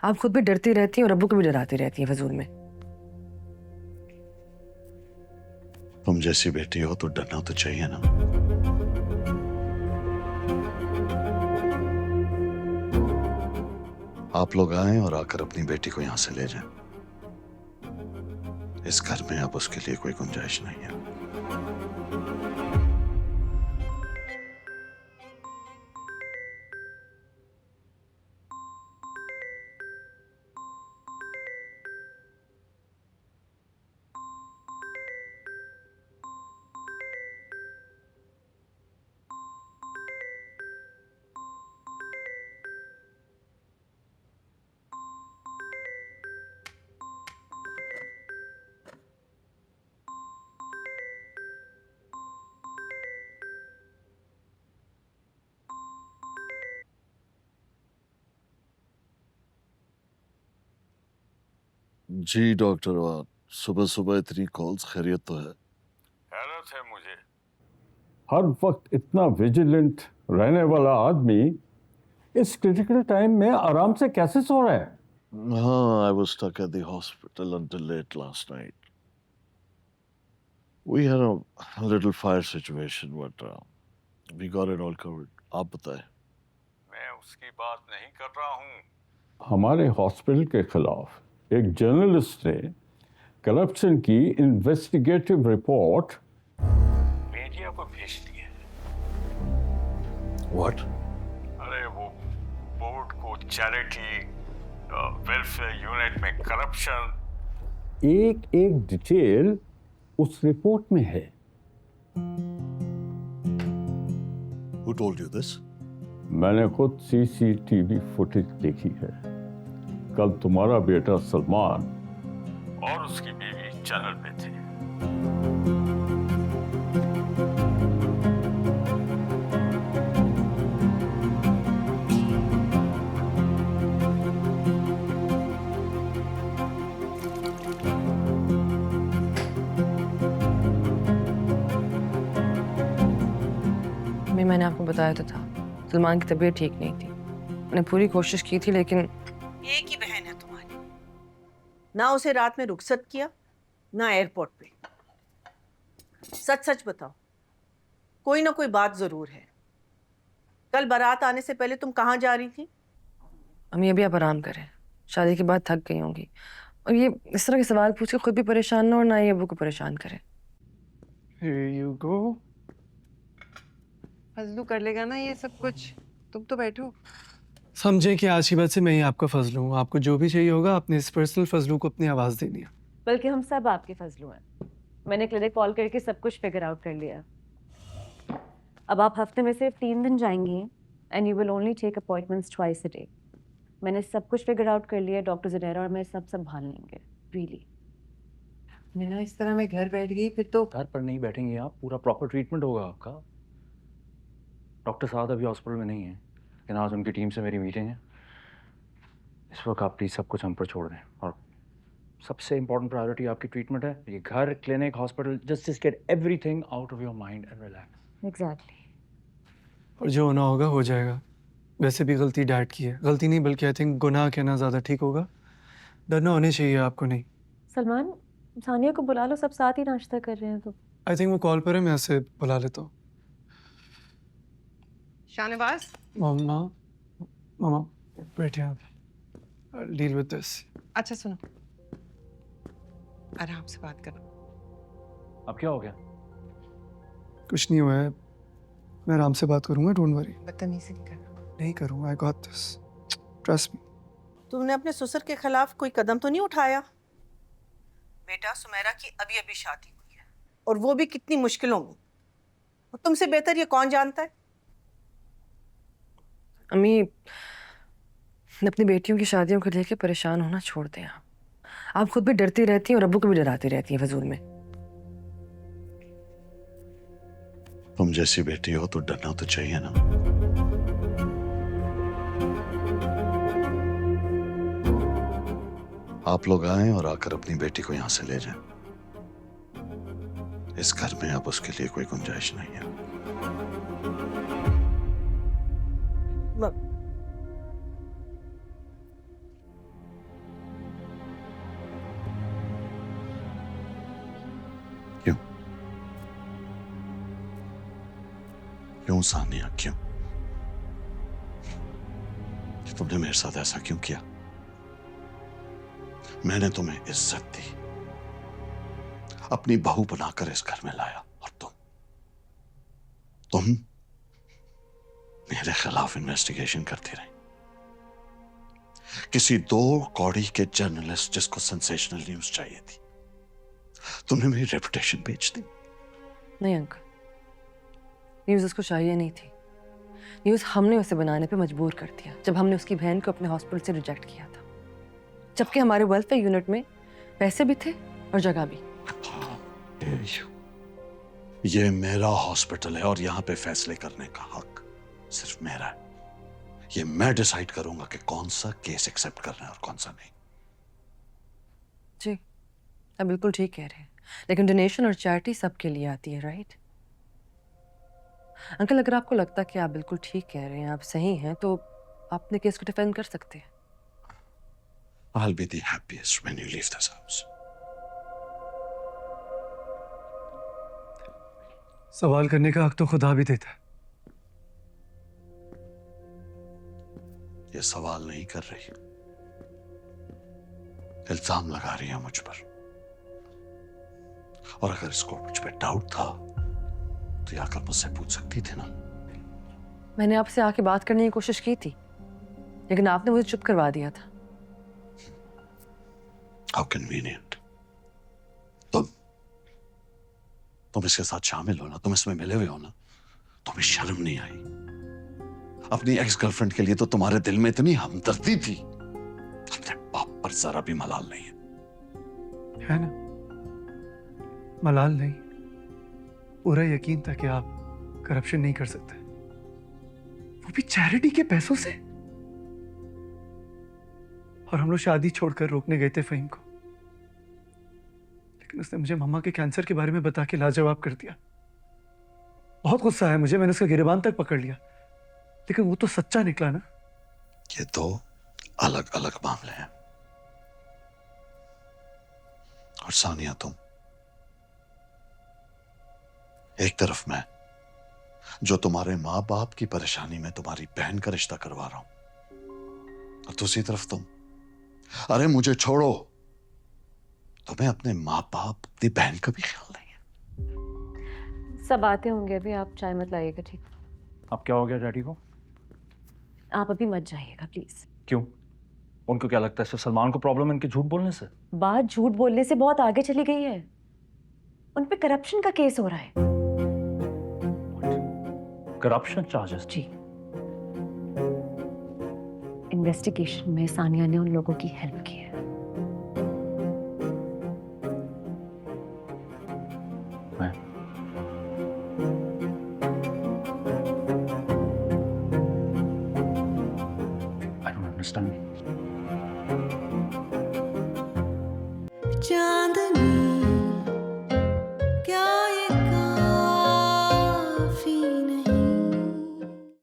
आप खुद भी डरती रहती हैं और अब्बू को भी डराती रहती हैं फजूल में। तुम जैसी बेटी हो तो डरना तो चाहिए ना। आप लोग आए और आकर अपनी बेटी को यहां से ले जाएं। इस घर में अब उसके लिए कोई गुंजाइश नहीं है। जी डॉक्टर, सुबह सुबह इतनी कॉल्स, खैरियत तो है? हैरत है मुझे। हर वक्त इतना विजिलेंट रहने वाला आदमी इस क्रिटिकल टाइम में आराम से कैसे सो रहा है? हाँ, I was stuck at the hospital until late last night. We had a little fire situation, but we got it all covered. आप बताएं। मैं उसकी बात नहीं कर रहा हूँ। हमारे हॉस्पिटल के खिलाफ एक जर्नलिस्ट ने करप्शन की इन्वेस्टिगेटिव रिपोर्ट मीडिया को भेज दी है। What? अरे वो बोर्ड को चैरिटी वेलफेयर यूनिट में करप्शन। एक एक डिटेल उस रिपोर्ट में है। Who told you this? मैंने खुद सीसीटीवी फुटेज देखी है। कल तुम्हारा बेटा सलमान और उसकी बीवी चैनल पे थे। मैंने आपको बताया तो था, सलमान की तबीयत ठीक नहीं थी। मैंने पूरी कोशिश की थी लेकिन एक ही बहन है तुम्हारी, ना उसे रात में रुखसत किया ना एयरपोर्ट पे। सच सच बताओ, कोई ना कोई बात जरूर है। कल बारात आने से पहले तुम कहाँ जा रही थी? अम्मी अभी आप आराम करें, शादी के बाद थक गई होंगी। और ये इस तरह के सवाल पूछ के खुद भी परेशान ना हो, ना ये अब्बू को परेशान करें। Here you go. फजलू कर लेगा ना ये सब कुछ, तुम तो बैठो। समझें कि आज के बाद से मैं ही आपका फजलू हूँ। आपको जो भी चाहिए होगा अपने इस पर्सनल फजलू को अपनी आवाज़ देनी है। बल्कि हम सब आपके फजलू हैं। मैंने क्लिनिक कॉल करके सब कुछ फिगर आउट कर लिया। अब आप हफ्ते में सिर्फ 3 दिन जाएंगी and you will only take appointments twice a day. मैंने सब कुछ फिगर आउट कर लिया। डॉक्टर ज़ुनैरा और मैं सब संभाल लेंगे। रियली मीना, इस तरह मैं घर बैठ गई फिर तो। घर पर नहीं बैठेंगे आप, पूरा प्रॉपर ट्रीटमेंट होगा आपका। डॉक्टर साहब अभी हॉस्पिटल में नहीं है, लेकिन आज उनकी टीम से मेरी मीटिंग है। इस वक्त आप प्लीज़ सब कुछ हम पर छोड़ दें, और सबसे इम्पोर्टेंट प्रायोरिटी आपकी ट्रीटमेंट है। ये घर, clinic, hospital, just get everything out of your mind and relax. Exactly. और जो होना होगा हो जाएगा। वैसे भी गलती डैड की है, गलती नहीं बल्कि आई थिंक गुनाह कहना ज़्यादा ठीक होगा। डरना होने चाहिए आपको नहीं। सलमान, सानिया को बुला लो, सब साथ ही नाश्ता कर रहे हैं तो। आई थिंक वो कॉल पर है, मैं उसे बुला लेता हूँ। शाहनवाज, मामा मामा बैठिए आप, डील विद दिस। अच्छा सुनो, आराम से बात करो। अब क्या हो गया? कुछ नहीं हुआ है, मैं आराम से बात करूंगा, डोंट वरी। बदतमीजी नहीं करना। नहीं करूंगा, I got this, trust me. तुमने अपने ससुर के खिलाफ कोई कदम तो नहीं उठाया? बेटा, सुमेरा की अभी अभी शादी हुई है, और वो भी कितनी मुश्किलों में। और तुमसे बेहतर ये कौन जानता है? अम्मी अपनी बेटियों की शादियों को लेकर परेशान होना छोड़ दें। आप खुद भी डरती रहती हैं और अब्बू को भी डराती रहती हैं फजूल में। तुम जैसी बेटी हो तो डरना तो चाहिए ना। आप लोग आए और आकर अपनी बेटी को यहां से ले जाएं। इस घर में अब उसके लिए कोई गुंजाइश नहीं है। क्यों सानिया, क्यों? तुमने मेरे साथ ऐसा क्यों किया? मैंने तुम्हें इज्जत दी, अपनी बहू बनाकर इस घर में लाया, और तुम मेरे खिलाफ इन्वेस्टिगेशन करती रही। किसी 2 कौड़ी के जर्नलिस्ट जिसको सेंसेशनल न्यूज चाहिए थी, तुमने मेरी रेपुटेशन बेच दी। नहीं अंकल, न्यूज़ उसको चाहिए नहीं थी। न्यूज़ हमने उसे बनाने पे मजबूर कर दिया जब हमने उसकी बहन को अपने हॉस्पिटल से रिजेक्ट किया था, जबकि हमारे वेलफेयर यूनिट में पैसे भी थे और जगह भी। ये मेरा हॉस्पिटल है और यहां पे फैसले करने का हक सिर्फ मेरा है। ये मैं डिसाइड करूंगा कि कौन सा केस एक्सेप्ट करना है और कौन सा नहीं। जी, आप बिल्कुल ठीक कह रहे हैं, लेकिन डोनेशन और चैरिटी सबके लिए आती है, राइट? अंकल, अगर आपको लगता है कि आप बिल्कुल ठीक कह रहे हैं, आप सही हैं, तो आप अपने केस को डिफेंड कर सकते हैं। I'll be the happiest when you leave this house. सवाल करने का हक तो खुदा भी देता है। ये सवाल नहीं कर रही, इल्जाम लगा रही है मुझ पर। और अगर इसको मुझ पे डाउट था तो ये आकर मुझसे पूछ सकती थी ना। मैंने आपसे आके बात करने की कोशिश की थी, लेकिन आपने मुझे चुप करवा दिया था। How convenient. तुम इसके साथ शामिल हो ना, तुम इसमें मिले हुए हो ना, तुम्हें शर्म नहीं आई? अपनी एक्स गर्लफ्रेंड के लिए तो तुम्हारे दिल में इतनी हमदर्दी थी, अपने बाप पर जरा भी मलाल नहीं है ना? मलाल नहीं, पूरा यकीन था कि आप करप्शन नहीं कर सकते, वो भी चैरिटी के पैसों से। और हम लोग शादी छोड़कर रोकने गए थे फहीम को, लेकिन उसने मुझे मम्मा के कैंसर के बारे में बता के लाजवाब कर दिया। बहुत गुस्सा आया मुझे, मैंने उसका गिरेबान तक पकड़ लिया, लेकिन वो तो सच्चा निकला ना। ये दो अलग अलग मामले हैं। और सानिया, तुम एक तरफ मैं, जो तुम्हारे माँ बाप की परेशानी में तुम्हारी बहन का रिश्ता करवा रहा हूं, और दूसरी तरफ तुम, अरे मुझे छोड़ो, तुम्हें अपने माँ बाप, अपनी बहन का भी ख्याल नहीं है। सब आते होंगे अभी, आप चाय मत लाइएगा, ठीक? अब क्या हो गया डैडी को? आप अभी मत जाइएगा प्लीज। क्यों? उनको क्या लगता है सिर्फ सलमान को प्रॉब्लम है इनके झूठ बोलने से? बात झूठ बोलने से बहुत आगे चली गई है। उन पे करप्शन का केस हो रहा है। Corruption charges? जी, इन्वेस्टिगेशन में सानिया ने उन लोगों की हेल्प की है। मैं I don't understand. जा